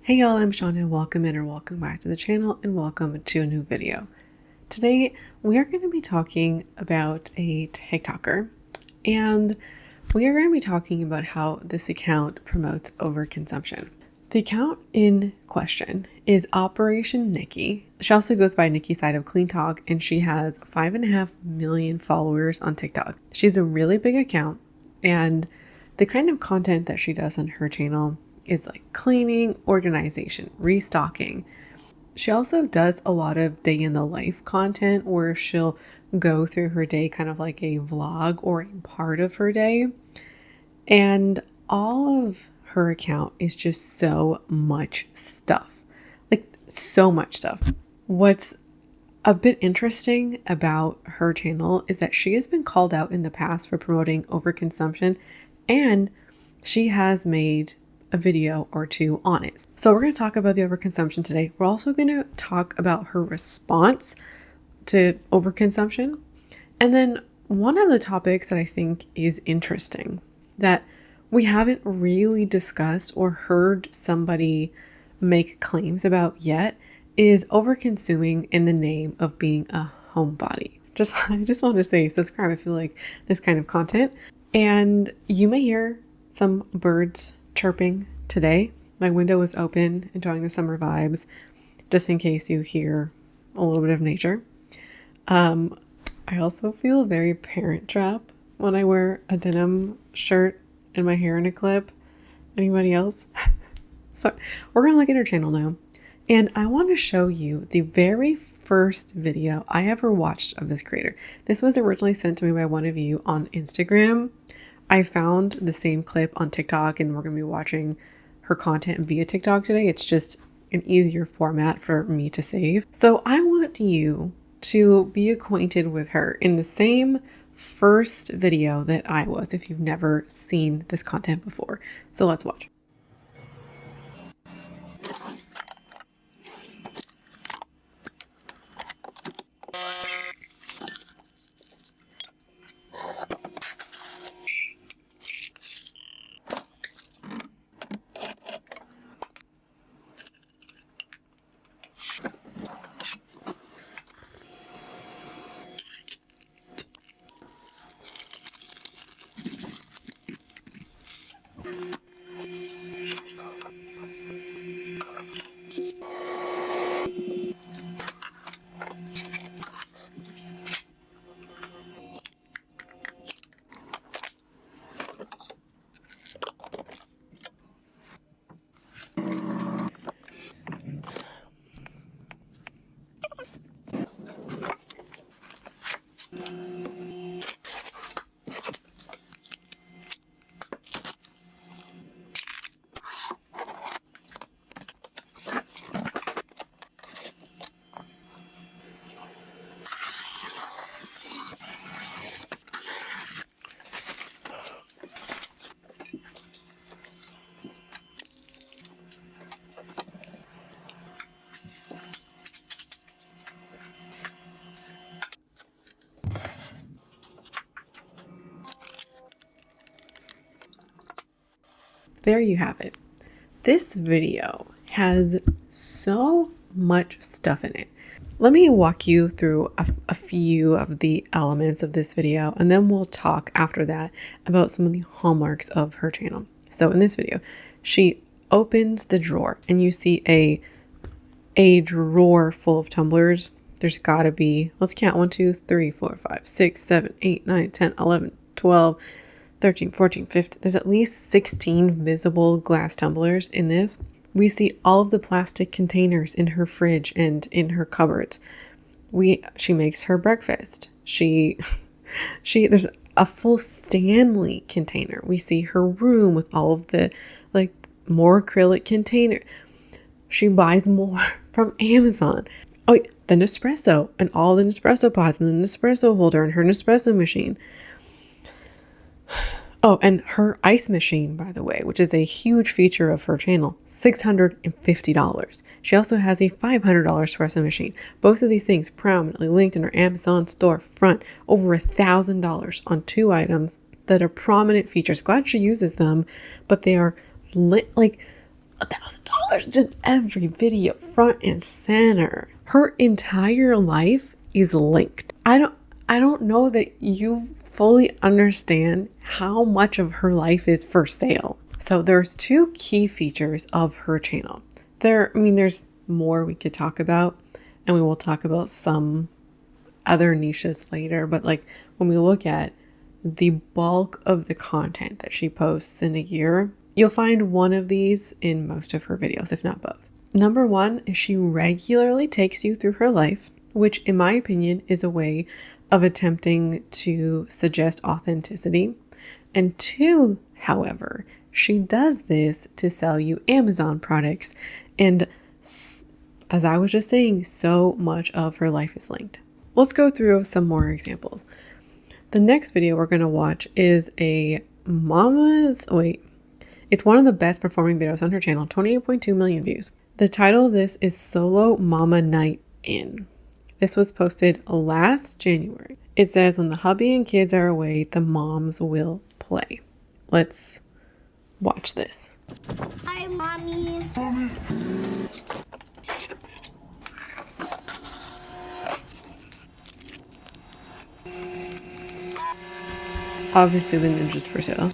Hey y'all, I'm Shauna. Welcome in or welcome back to the channel and welcome to a new video. Today we are going to be talking about a TikToker, and we are going to be talking about how this account promotes overconsumption. The account in question is Operation Nikki. She also goes by Nikki Side of Clean Talk, and she has 5.5 million followers on TikTok. She's a really big account, and the kind of content that she does on her channel is like cleaning, organization, restocking. She also does a lot of day in the life content where she'll go through her day kind of like a vlog or a part of her day. And all of her account is just so much stuff. Like so much stuff. What's a bit interesting about her channel is that she has been called out in the past for promoting overconsumption, and she has made a video or two on it. So we're going to talk about the overconsumption today. We're also going to talk about her response to overconsumption. And then one of the topics that I think is interesting that we haven't really discussed or heard somebody make claims about yet is overconsuming in the name of being a homebody. I just want to say subscribe if you like this kind of content. And you may hear some birds chirping today. My window is open, enjoying the summer vibes, just in case you hear a little bit of nature. I also feel very Parent Trap when I wear a denim shirt and my hair in a clip. Anybody else? So we're gonna look at her channel now, and I want to show you the very first video I ever watched of this creator. This was originally sent to me by one of you on Instagram. I found the same clip on TikTok, and we're going to be watching her content via TikTok today. It's just an easier format for me to save. So I want you to be acquainted with her in the same first video that I was, if you've never seen this content before. So let's watch. There you have it. This video has so much stuff in it. Let me walk you through a few of the elements of this video, and then we'll talk after that about some of the hallmarks of her channel. So in this video, she opens the drawer and you see a drawer full of tumblers. There's gotta be, let's count, 1, 2, 3, 4, 5, 6, 7, 8, 9, 10, 11, 12, 13, 14, 15. There's at least 16 visible glass tumblers in this. We see all of the plastic containers in her fridge and in her cupboards. She makes her breakfast. There's a full Stanley container. We see her room with all of the more acrylic container. She buys more from Amazon. Oh, the Nespresso and all the Nespresso pots and the Nespresso holder and her Nespresso machine. Oh, and her ice machine, by the way, which is a huge feature of her channel, $650. She also has a $500 espresso machine. Both of these things prominently linked in her Amazon storefront. Over $1,000 on 2 items that are prominent features. Glad she uses them, but they are $1,000, just every video, front and center. Her entire life is linked. I don't know that you fully understand how much of her life is for sale. So there's two key features of her channel. There's more we could talk about, and we will talk about some other niches later, but like when we look at the bulk of the content that she posts in a year, you'll find one of these in most of her videos, if not both. Number one is she regularly takes you through her life, which in my opinion is a way of attempting to suggest authenticity. And two, however, she does this to sell you Amazon products. And as I was just saying, so much of her life is linked. Let's go through some more examples. The next video we're going to watch is it's one of the best performing videos on her channel, 28.2 million views. The title of this is Solo Mama Night In. This was posted last January. It says, when the hubby and kids are away, the moms will play. Let's watch this. Hi, Mommy. Obviously the ninja's for sale.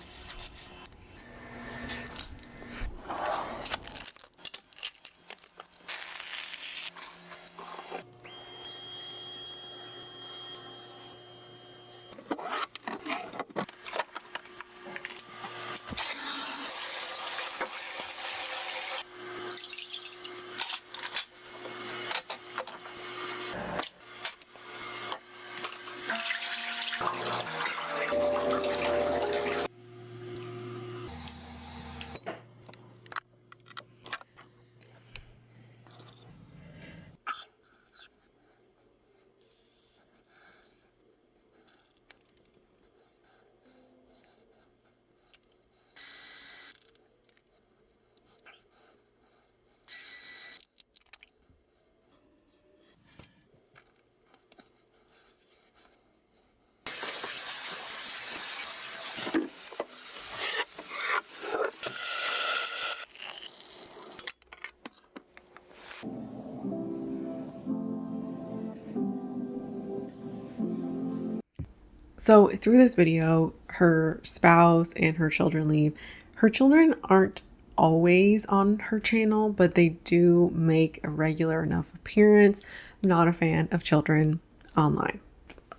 So through this video, her spouse and her children leave. Her children aren't always on her channel, but they do make a regular enough appearance. I'm not a fan of children online.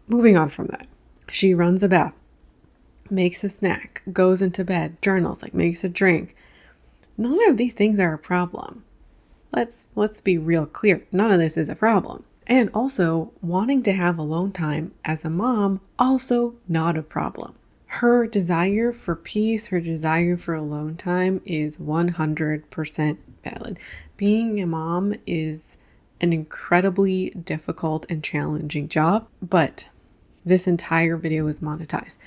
Moving on from that. She runs a bath, makes a snack, goes into bed, journals, makes a drink. None of these things are a problem. Let's be real clear. None of this is a problem. And also, wanting to have alone time as a mom, also not a problem. Her desire for peace, her desire for alone time is 100% valid. Being a mom is an incredibly difficult and challenging job, but this entire video is monetized.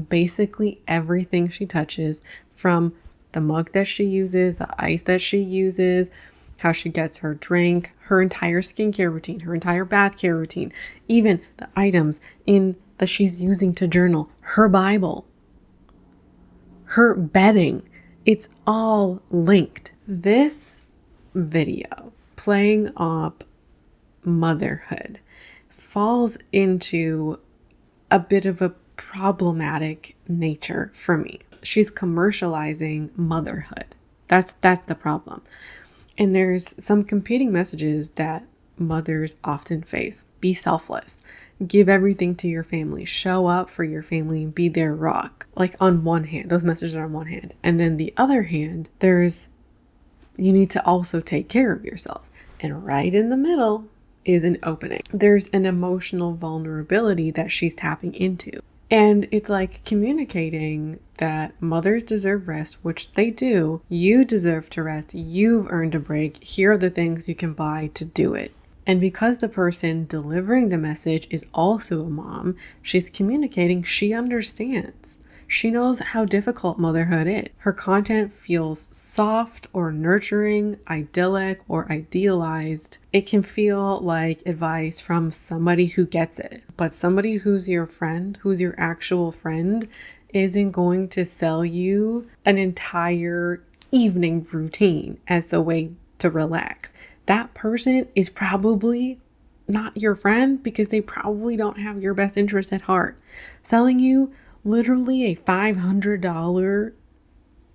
Basically everything she touches, from the mug that she uses, the ice that she uses, how she gets her drink, her entire skincare routine, her entire bath care routine, even the items that she's using to journal, her Bible, her bedding, it's all linked. This video, playing up motherhood, falls into a bit of a problematic nature for me. She's commercializing motherhood. That's the problem. And there's some competing messages that mothers often face. Be selfless. Give everything to your family. Show up for your family and be their rock. On one hand, those messages are on one hand. And then the other hand, you need to also take care of yourself. And right in the middle is an opening. There's an emotional vulnerability that she's tapping into. And it's communicating that mothers deserve rest, which they do. You deserve to rest. You've earned a break. Here are the things you can buy to do it. And because the person delivering the message is also a mom, she's communicating she understands. She knows how difficult motherhood is. Her content feels soft or nurturing, idyllic or idealized. It can feel like advice from somebody who gets it. But somebody who's your friend, who's your actual friend, isn't going to sell you an entire evening routine as a way to relax. That person is probably not your friend because they probably don't have your best interest at heart. Selling you literally a $500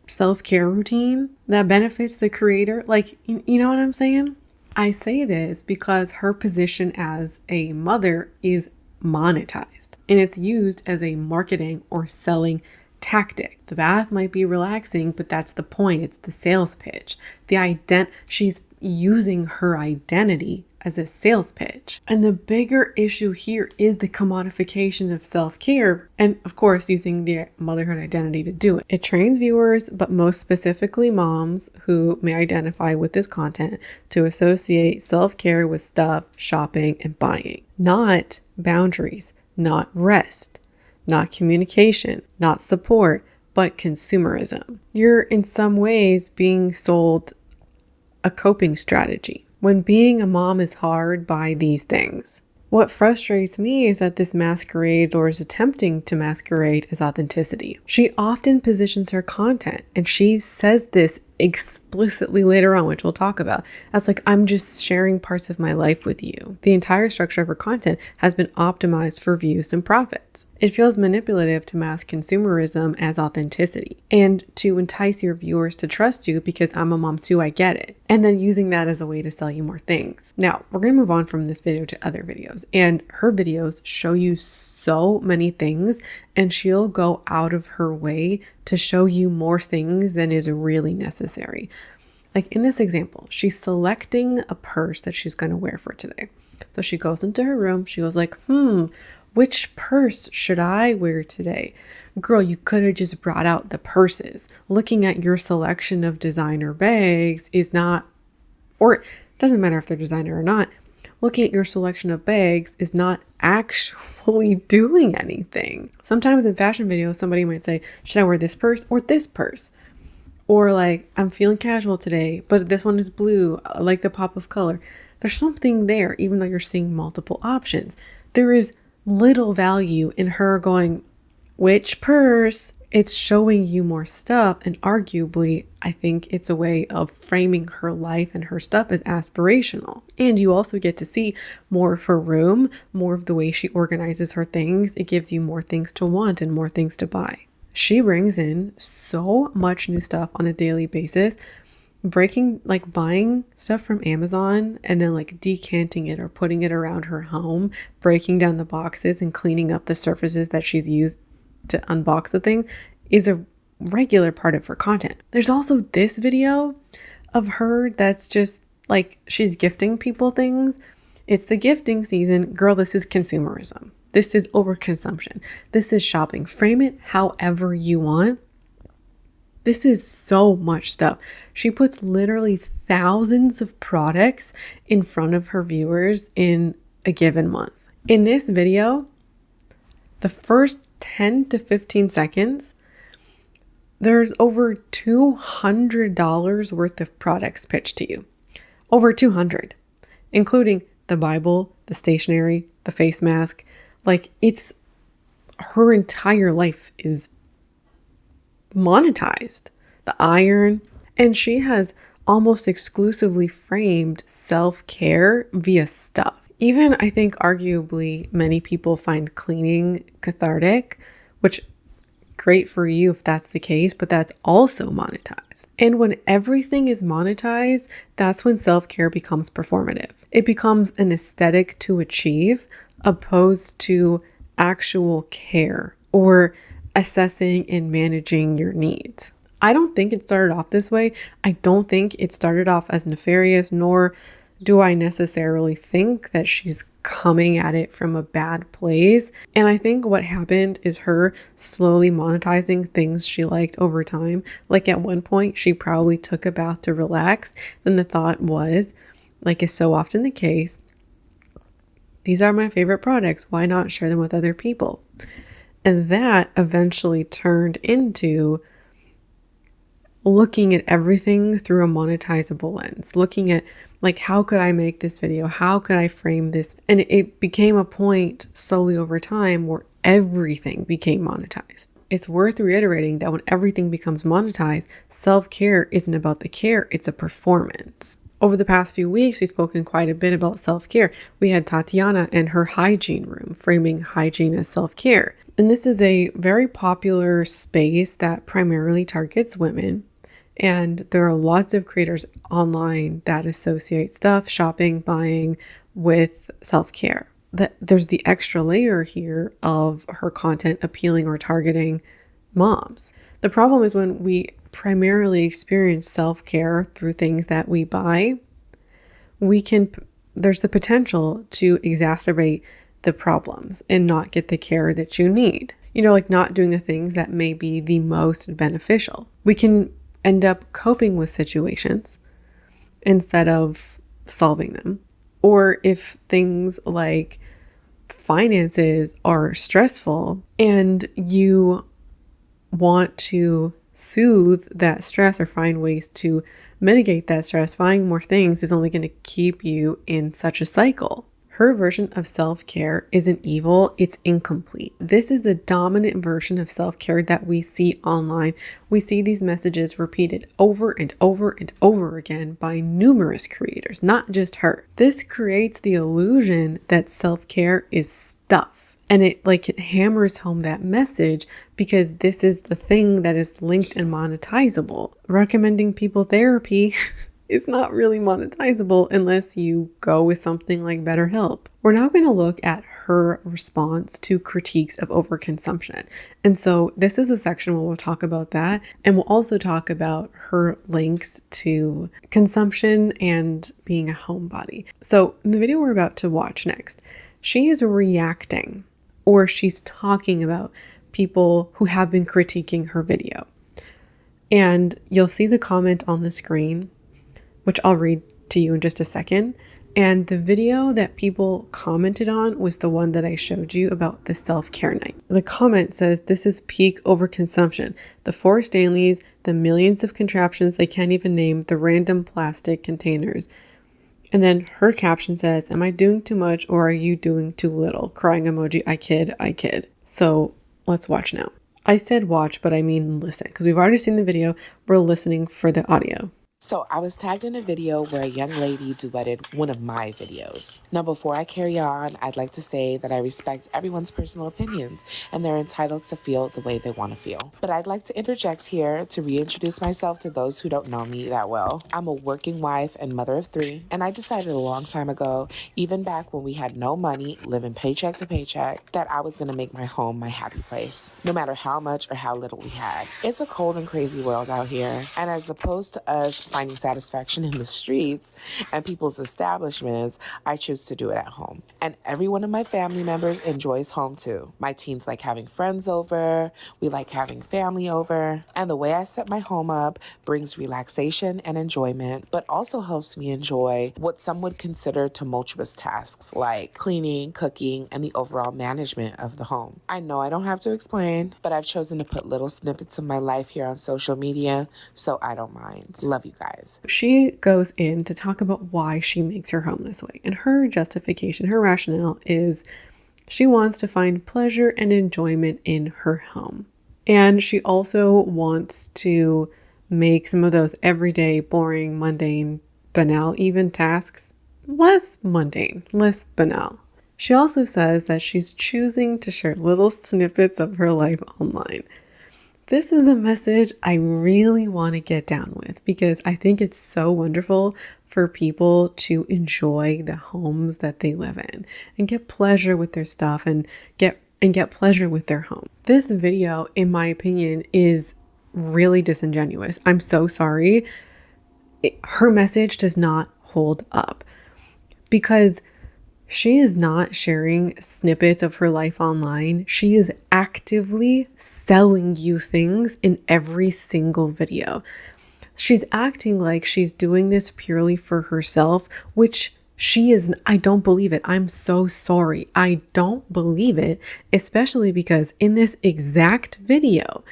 self-care routine that benefits the creator, like, you know what I'm saying? I say this because her position as a mother is monetized and it's used as a marketing or selling tactic. The bath might be relaxing, but that's the point. It's the sales pitch. She's using her identity as a sales pitch. And the bigger issue here is the commodification of self-care and, of course, using the motherhood identity to do it. It trains viewers, but most specifically moms who may identify with this content, to associate self-care with stuff, shopping, and buying. Not boundaries, not rest, not communication, not support, but consumerism. You're in some ways being sold a coping strategy. When being a mom is hard, buy these things. What frustrates me is that this masquerades or is attempting to masquerade as authenticity. She often positions her content, and she says this explicitly later on, which we'll talk about, as like, I'm just sharing parts of my life with you. The entire structure of her content has been optimized for views and profits. It feels manipulative to mask consumerism as authenticity and to entice your viewers to trust you because I'm a mom too, I get it. And then using that as a way to sell you more things. Now, we're going to move on from this video to other videos, and her videos show you so many things, and she'll go out of her way to show you more things than is really necessary. Like in this example, she's selecting a purse that she's going to wear for today. So she goes into her room. She goes like, which purse should I wear today? Girl, you could have just brought out the purses. Looking at your selection of designer bags is not, or it doesn't matter if they're designer or not, looking at your selection of bags is not actually doing anything. Sometimes in fashion videos, somebody might say, should I wear this purse or this purse? Or like, I'm feeling casual today, but this one is blue. I like the pop of color. There's something there, even though you're seeing multiple options. There is little value in her going, which purse? It's showing you more stuff, and arguably, I think it's a way of framing her life and her stuff as aspirational. And you also get to see more of her room, more of the way she organizes her things. It gives you more things to want and more things to buy. She brings in so much new stuff on a daily basis, buying stuff from Amazon and then like decanting it or putting it around her home, breaking down the boxes and cleaning up the surfaces that she's used to unbox the thing is a regular part of her content. There's also this video of her that's just like she's gifting people things. It's the gifting season. Girl, this is consumerism. This is overconsumption. This is shopping. Frame it however you want. This is so much stuff. She puts literally thousands of products in front of her viewers in a given month. In this video, the first 10 to 15 seconds, there's over $200 worth of products pitched to you. Over 200, including the Bible, the stationery, the face mask. Like, it's her entire life is monetized. The iron. And she has almost exclusively framed self-care via stuff. Even I think arguably many people find cleaning cathartic, which great for you if that's the case, but that's also monetized. And when everything is monetized, that's when self-care becomes performative. It becomes an aesthetic to achieve opposed to actual care or assessing and managing your needs. I don't think it started off this way. I don't think it started off as nefarious, nor do I necessarily think that she's coming at it from a bad place. And I think what happened is her slowly monetizing things she liked over time. Like at one point, she probably took a bath to relax. Then the thought was, like is so often the case, these are my favorite products. Why not share them with other people? And that eventually turned into looking at everything through a monetizable lens, looking at like, how could I make this video? How could I frame this? And it became a point slowly over time where everything became monetized. it's worth reiterating that when everything becomes monetized, self-care isn't about the care, it's a performance. Over the past few weeks, we've spoken quite a bit about self-care. We had Tatiana and her hygiene room, framing hygiene as self-care. And this is a very popular space that primarily targets women. And there are lots of creators online that associate stuff, shopping, buying with self-care. There's the extra layer here of her content appealing or targeting moms. The problem is when we primarily experience self-care through things that we buy, there's the potential to exacerbate the problems and not get the care that you need. Like not doing the things that may be the most beneficial. We can end up coping with situations instead of solving them. Or if things like finances are stressful and you want to soothe that stress or find ways to mitigate that stress, buying more things is only going to keep you in such a cycle. Her version of self-care isn't evil, it's incomplete. This is the dominant version of self-care that we see online. We see these messages repeated over and over and over again by numerous creators, not just her. This creates the illusion that self-care is stuff. And it hammers home that message because this is the thing that is linked and monetizable. Recommending people therapy is not really monetizable unless you go with something like BetterHelp. We're now going to look at her response to critiques of overconsumption. And so this is a section where we'll talk about that. And we'll also talk about her links to consumption and being a homebody. So in the video we're about to watch next, she is reacting, or she's talking about people who have been critiquing her video. And you'll see the comment on the screen, which I'll read to you in just a second. And the video that people commented on was the one that I showed you about the self-care night. The comment says, "This is peak overconsumption. The 4 Stanleys, the millions of contraptions they can't even name, the random plastic containers." And then her caption says, "Am I doing too much or are you doing too little? Crying emoji, I kid, I kid." So let's watch now. I said watch, but I mean listen, because we've already seen the video. We're listening for the audio. So I was tagged in a video where a young lady duetted one of my videos. Now, before I carry on, I'd like to say that I respect everyone's personal opinions and they're entitled to feel the way they want to feel. But I'd like to interject here to reintroduce myself to those who don't know me that well. I'm a working wife and mother of 3, and I decided a long time ago, even back when we had no money, living paycheck to paycheck, that I was going to make my home my happy place, no matter how much or how little we had. It's a cold and crazy world out here, and as opposed to us finding satisfaction in the streets and people's establishments, I choose to do it at home. And every one of my family members enjoys home too. My teens like having friends over, we like having family over, and the way I set my home up brings relaxation and enjoyment, but also helps me enjoy what some would consider tumultuous tasks like cleaning, cooking, and the overall management of the home. I know I don't have to explain, but I've chosen to put little snippets of my life here on social media, so I don't mind. Love you guys. She goes in to talk about why she makes her home this way. And her justification, her rationale is she wants to find pleasure and enjoyment in her home. And she also wants to make some of those everyday, boring, mundane, banal, even tasks less mundane, less banal. She also says that she's choosing to share little snippets of her life online. This is a message I really want to get down with because I think it's so wonderful for people to enjoy the homes that they live in and get pleasure with their stuff and get pleasure with their home. This video, in my opinion, is really disingenuous. I'm so sorry. Her message does not hold up because she is not sharing snippets of her life online. She is actively selling you things in every single video. She's acting like she's doing this purely for herself, which she is. I don't believe it. I'm so sorry. I don't believe it, especially because in this exact video,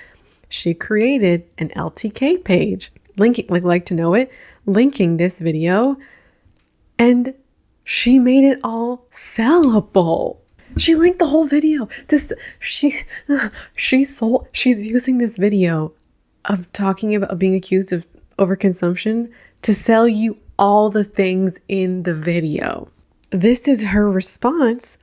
she created an LTK page, linking, like to know it, linking this video, and she made it all sellable. She linked the whole video. She's using this video of talking about being accused of overconsumption to sell you all the things in the video. This is her response,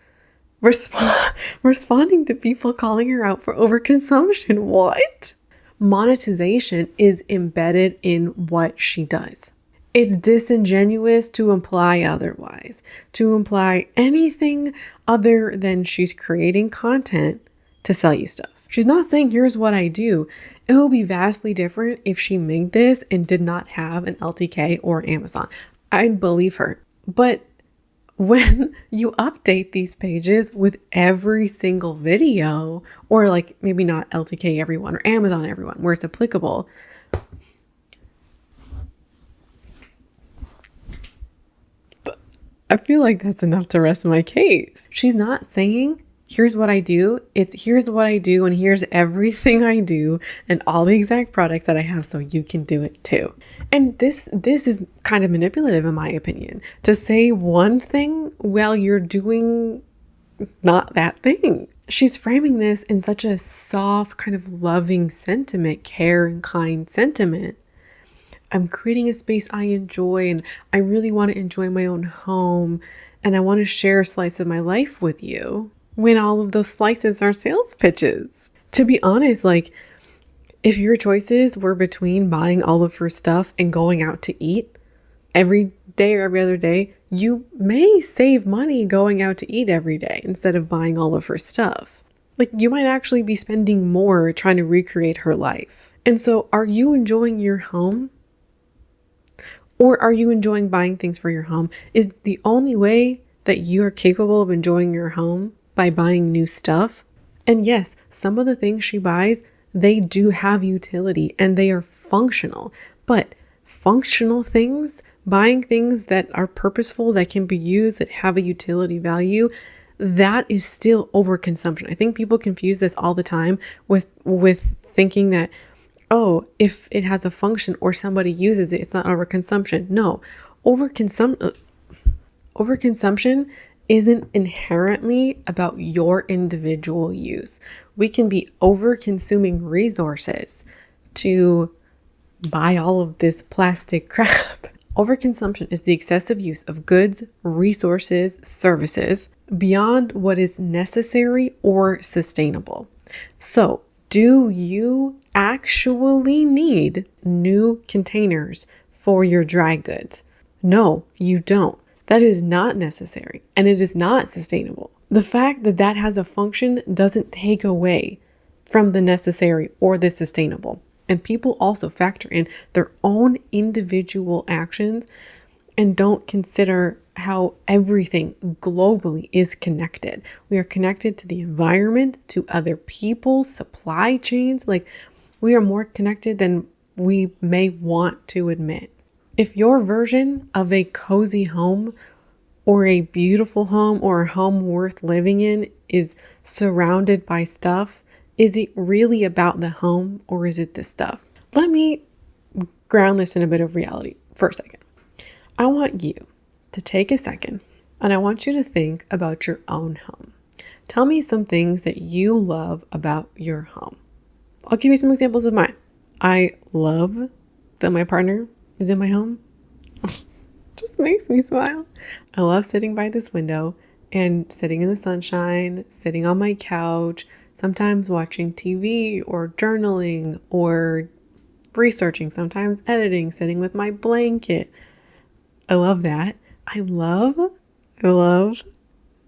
responding to people calling her out for overconsumption. What? Monetization is embedded in what she does. It's disingenuous to imply otherwise, to imply anything other than she's creating content to sell you stuff. She's not saying, here's what I do. It would be vastly different if she made this and did not have an LTK or an Amazon. I'd believe her. But when you update these pages with every single video, or like maybe not LTK everyone or Amazon everyone, where it's applicable, I feel like that's enough to rest my case. She's not saying, here's what I do. It's here's what I do and here's everything I do and all the exact products that I have so you can do it too. And this is kind of manipulative in my opinion, to say one thing while you're doing not that thing. She's framing this in such a soft, kind of loving sentiment, care and kind sentiment. I'm creating a space I enjoy and I really want to enjoy my own home and I want to share a slice of my life with you, when all of those slices are sales pitches. To be honest, like if your choices were between buying all of her stuff and going out to eat every day or every other day, you may save money going out to eat every day instead of buying all of her stuff. Like you might actually be spending more trying to recreate her life. And so are you enjoying your home? Or are you enjoying buying things for your home? Is the only way that you are capable of enjoying your home by buying new stuff? And yes, some of the things she buys, they do have utility and they are functional. But functional things, buying things that are purposeful, that can be used, that have a utility value, that is still overconsumption. I think people confuse this all the time with thinking that, oh, if it has a function or somebody uses it, it's not overconsumption. No, overconsumption isn't inherently about your individual use. We can be over-consuming resources to buy all of this plastic crap. Overconsumption is the excessive use of goods, resources, services beyond what is necessary or sustainable. So, do you actually need new containers for your dry goods? No, you don't. That is not necessary and it is not sustainable. The fact that that has a function doesn't take away from the necessary or the sustainable. And people also factor in their own individual actions and don't consider how everything globally is connected. We are connected to the environment, to other people, supply chains. Like we are more connected than we may want to admit. If your version of a cozy home or a beautiful home or a home worth living in is surrounded by stuff, is it really about the home or is it the stuff? Let me ground this in a bit of reality for a second. I want you to take a second and I want you to think about your own home. Tell me some things that you love about your home. I'll give you some examples of mine. I love that my partner is in my home. Just makes me smile. I love sitting by this window and sitting in the sunshine, sitting on my couch, sometimes watching TV or journaling or researching, sometimes editing, sitting with my blanket. I love that. I love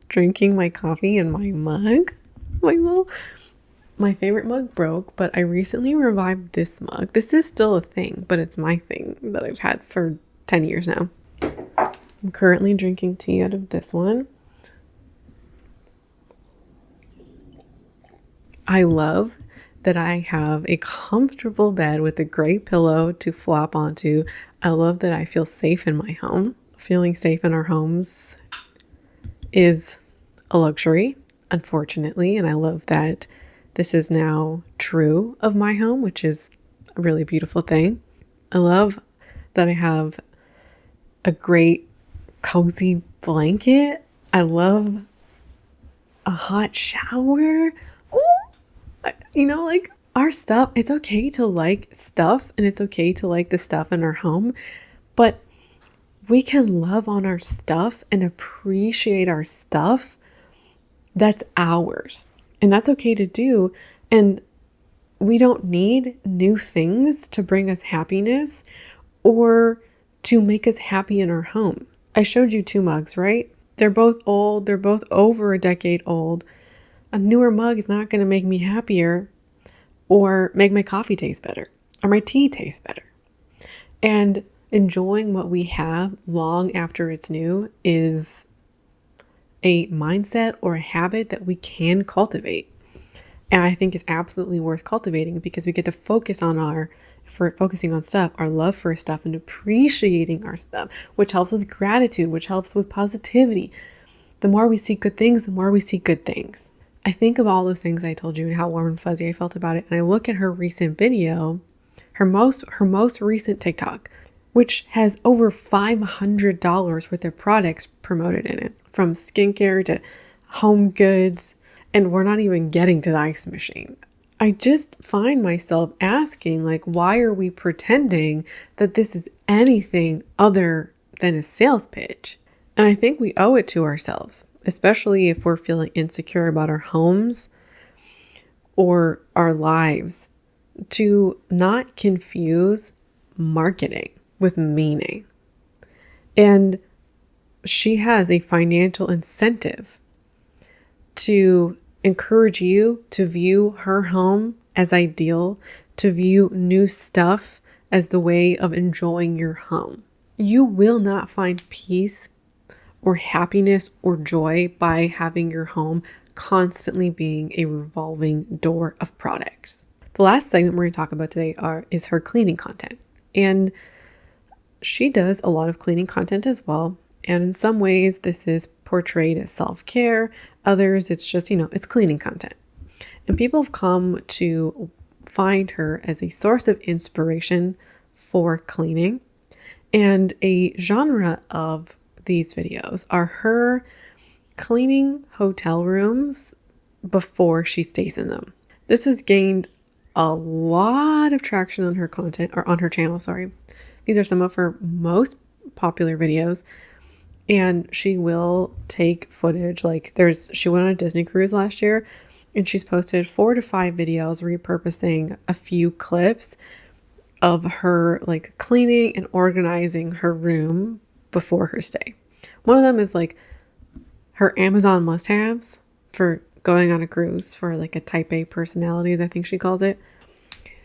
drinking my coffee in my mug. My favorite mug broke, but I recently revived this mug. This is still a thing, but it's my thing that I've had for 10 years now. I'm currently drinking tea out of this one. I love that I have a comfortable bed with a great pillow to flop onto. I love that I feel safe in my home. Feeling safe in our homes is a luxury, unfortunately, and I love that this is now true of my home, which is a really beautiful thing. I love that I have a great cozy blanket. I love a hot shower. Ooh, like our stuff, it's okay to like stuff and it's okay to like the stuff in our home, but we can love on our stuff and appreciate our stuff that's ours. And that's okay to do. And we don't need new things to bring us happiness or to make us happy in our home. I showed you 2 mugs, right? They're both old. They're both over a decade old. A newer mug is not going to make me happier or make my coffee taste better or my tea taste better. And enjoying what we have long after it's new is a mindset or a habit that we can cultivate. And I think is absolutely worth cultivating because we get to focus on focusing on stuff, our love for stuff and appreciating our stuff, which helps with gratitude, which helps with positivity. The more we see good things, the more we see good things. I think of all those things I told you and how warm and fuzzy I felt about it. And I look at her recent video, her most recent TikTok, which has over $500 worth of products promoted in it, from skincare to home goods. And we're not even getting to the ice machine. I just find myself asking, like, why are we pretending that this is anything other than a sales pitch? And I think we owe it to ourselves, especially if we're feeling insecure about our homes or our lives, to not confuse marketing with meaning. And she has a financial incentive to encourage you to view her home as ideal, to view new stuff as the way of enjoying your home. You will not find peace or happiness or joy by having your home constantly being a revolving door of products. The last segment we're going to talk about today is her cleaning content. And she does a lot of cleaning content as well. And in some ways, this is portrayed as self-care. Others, it's just, it's cleaning content. And people have come to find her as a source of inspiration for cleaning. And a genre of these videos are her cleaning hotel rooms before she stays in them. This has gained a lot of traction on her content, or on her channel, sorry. These are some of her most popular videos. And she will take footage, she went on a Disney cruise last year and she's posted 4 to 5 videos repurposing a few clips of her cleaning and organizing her room before her stay. One of them is her Amazon must-haves for going on a cruise for a type A personalities, I think she calls it.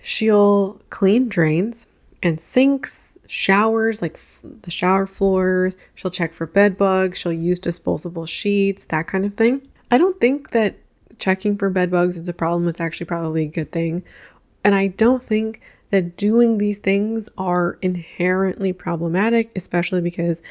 She'll clean drains and sinks, showers, the shower floors. She'll check for bed bugs. She'll use disposable sheets, that kind of thing. I don't think that checking for bed bugs is a problem. It's actually probably a good thing. And I don't think that doing these things are inherently problematic, especially because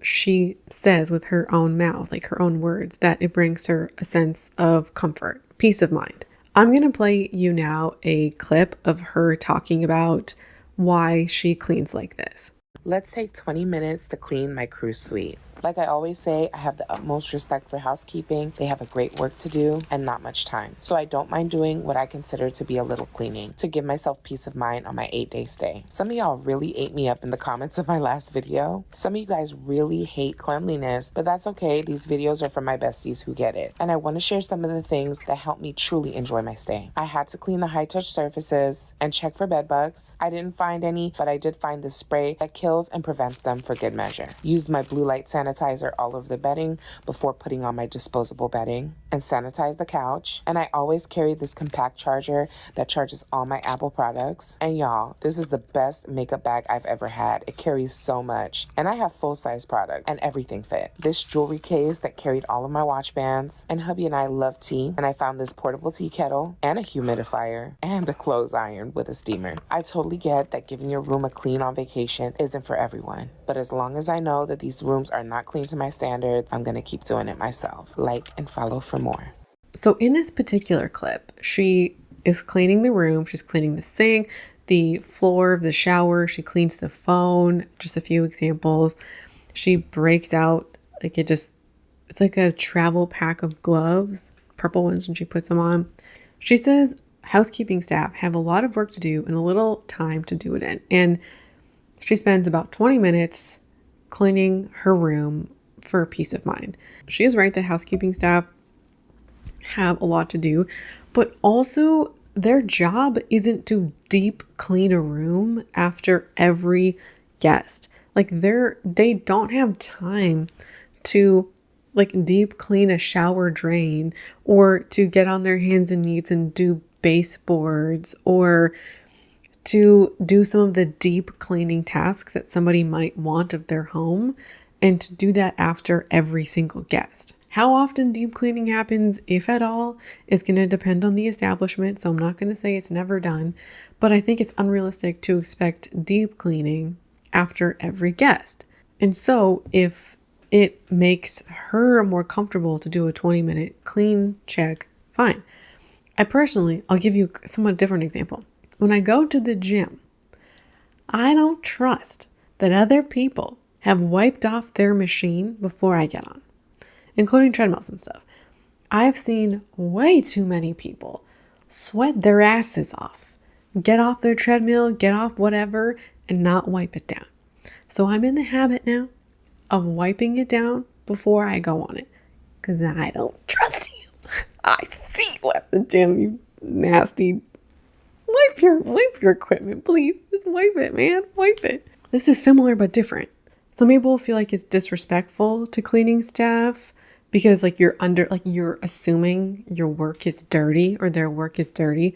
she says with her own mouth, her own words, that it brings her a sense of comfort, peace of mind. I'm going to play you now a clip of her talking about why she cleans like this. Let's take 20 minutes to clean my cruise suite. Like I always say, I have the utmost respect for housekeeping. They have a great work to do and not much time. So I don't mind doing what I consider to be a little cleaning to give myself peace of mind on my 8-day stay. Some of y'all really ate me up in the comments of my last video. Some of you guys really hate cleanliness, but that's okay. These videos are for my besties who get it. And I want to share some of the things that help me truly enjoy my stay. I had to clean the high-touch surfaces and check for bed bugs. I didn't find any, but I did find the spray that kills and prevents them for good measure. Used my blue light sanitizer all over the bedding before putting on my disposable bedding, and sanitize the couch. And I always carry this compact charger that charges all my Apple products. And y'all, this is the best makeup bag I've ever had. It carries so much. And I have full-size products and everything fit. This jewelry case that carried all of my watch bands. And hubby and I love tea. And I found this portable tea kettle and a humidifier and a clothes iron with a steamer. I totally get that giving your room a clean on vacation isn't for everyone. But as long as I know that these rooms are not clean to my standards, I'm going to keep doing it myself. Like and follow for more. So in this particular clip, she is cleaning the room. She's cleaning the sink, the floor of the shower. She cleans the phone. Just a few examples. She breaks out, it's like a travel pack of gloves, purple ones, and she puts them on. She says housekeeping staff have a lot of work to do and a little time to do it in. And she spends about 20 minutes cleaning her room for peace of mind. She is right that housekeeping staff have a lot to do, but also their job isn't to deep clean a room after every guest. Like they don't have time to like deep clean a shower drain or to get on their hands and knees and do baseboards or to do some of the deep cleaning tasks that somebody might want of their home, and to do that after every single guest. How often deep cleaning happens, if at all, is going to depend on the establishment. So I'm not going to say it's never done, but I think it's unrealistic to expect deep cleaning after every guest. And so if it makes her more comfortable to do a 20-minute clean check, fine. I'll give you a somewhat different example. When I go to the gym, I don't trust that other people have wiped off their machine before I get on, including treadmills and stuff. I've seen way too many people sweat their asses off, get off their treadmill, get off whatever, and not wipe it down. So I'm in the habit now of wiping it down before I go on it, because I don't trust you. I see you at the gym, you nasty. Wipe your equipment, please. Just wipe it, man. Wipe it. This is similar but different. Some people feel like it's disrespectful to cleaning staff because you're assuming your work is dirty or their work is dirty.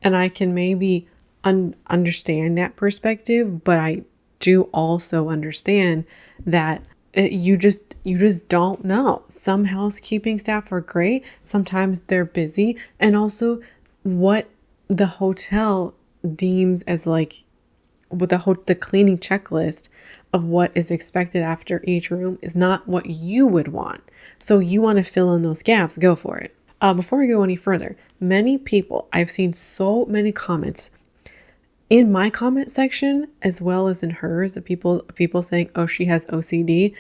And I can maybe understand that perspective, but I do also understand that you just don't know. Some housekeeping staff are great. Sometimes they're busy. And also what the hotel deems as with the cleaning checklist of what is expected after each room is not what you would want. So you want to fill in those gaps, go for it. Before we go any further, many people, I've seen so many comments in my comment section as well as in hers, the people saying, oh, she has OCD.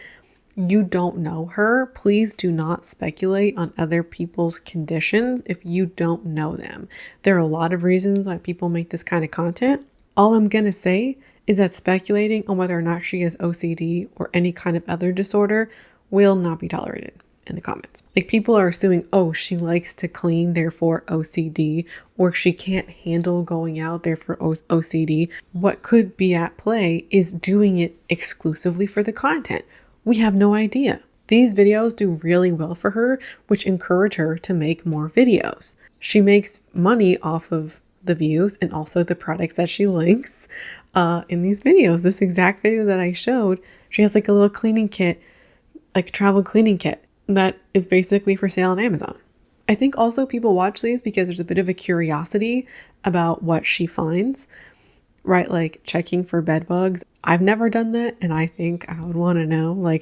You don't know her. Please do not speculate on other people's conditions if you don't know them. There are a lot of reasons why people make this kind of content. All I'm going to say is that speculating on whether or not she has OCD or any kind of other disorder will not be tolerated in the comments. People are assuming, oh, she likes to clean, therefore OCD, or she can't handle going out, therefore OCD. What could be at play is doing it exclusively for the content. We have no idea. These videos do really well for her, which encourage her to make more videos. She makes money off of the views and also the products that she links in these videos. This exact video that I showed, she has a little cleaning kit, like a travel cleaning kit that is basically for sale on Amazon. I think also people watch these because there's a bit of a curiosity about what she finds, right? Like checking for bed bugs. I've never done that, and I think I would want to know,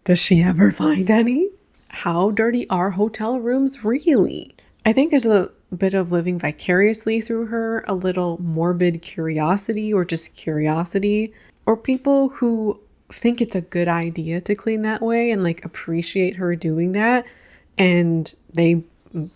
does she ever find any? How dirty are hotel rooms really? I think there's a bit of living vicariously through her, a little morbid curiosity or just curiosity, or people who think it's a good idea to clean that way and appreciate her doing that, and they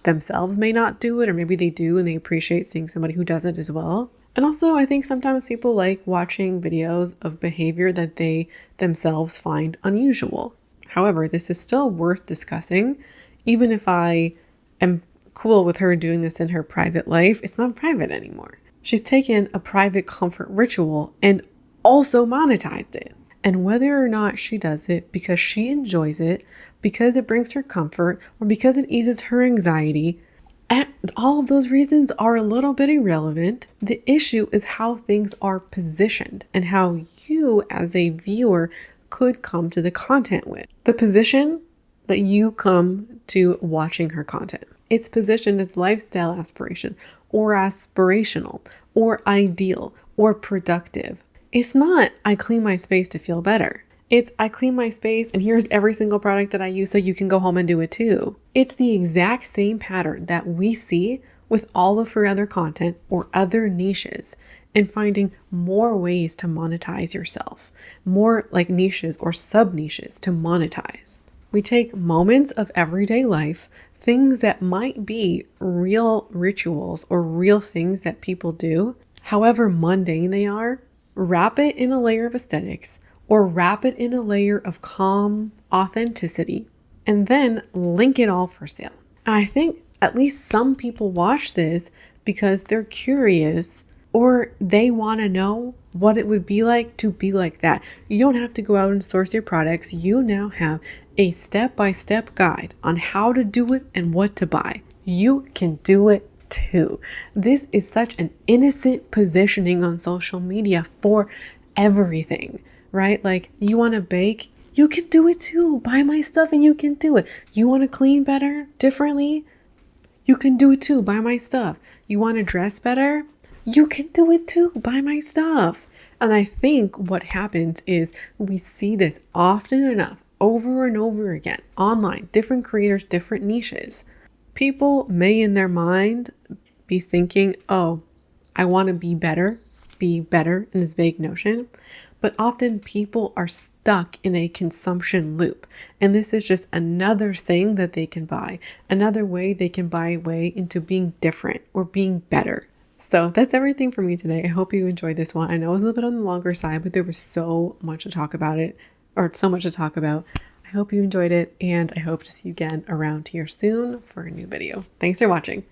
themselves may not do it, or maybe they do and they appreciate seeing somebody who does it as well. And also, I think sometimes people like watching videos of behavior that they themselves find unusual. However, this is still worth discussing. Even if I am cool with her doing this in her private life, it's not private anymore. She's taken a private comfort ritual and also monetized it. And whether or not she does it because she enjoys it, because it brings her comfort, or because it eases her anxiety, and all of those reasons are a little bit irrelevant. The issue is how things are positioned and how you as a viewer could come to the content with. The position that you come to watching her content. It's positioned as lifestyle aspiration or aspirational or ideal or productive. It's not, I clean my space to feel better. It's, I clean my space and here's every single product that I use so you can go home and do it too. It's the exact same pattern that we see with all of her other content or other niches, and finding more ways to monetize yourself, more niches or sub niches to monetize. We take moments of everyday life, things that might be real rituals or real things that people do, however mundane they are, wrap it in a layer of aesthetics or wrap it in a layer of calm authenticity, and then link it all for sale. And I think at least some people watch this because they're curious or they want to know what it would be like to be like that. You don't have to go out and source your products. You now have a step-by-step guide on how to do it and what to buy. You can do it too. This is such an innocent positioning on social media for everything, right? Like, you want to bake, you can do it too. Buy my stuff and you can do it. You want to clean better, differently, you can do it too. Buy my stuff. You want to dress better, you can do it too. Buy my stuff. And I think what happens is we see this often enough, over and over again, online, different creators, different niches. People may in their mind be thinking, oh, I want to be better in this vague notion. But often people are stuck in a consumption loop. And this is just another thing that they can buy, another way they can buy a way into being different or being better. So that's everything for me today. I hope you enjoyed this one. I know it was a little bit on the longer side, but there was so much to talk about. I hope you enjoyed it, and I hope to see you again around here soon for a new video. Thanks for watching.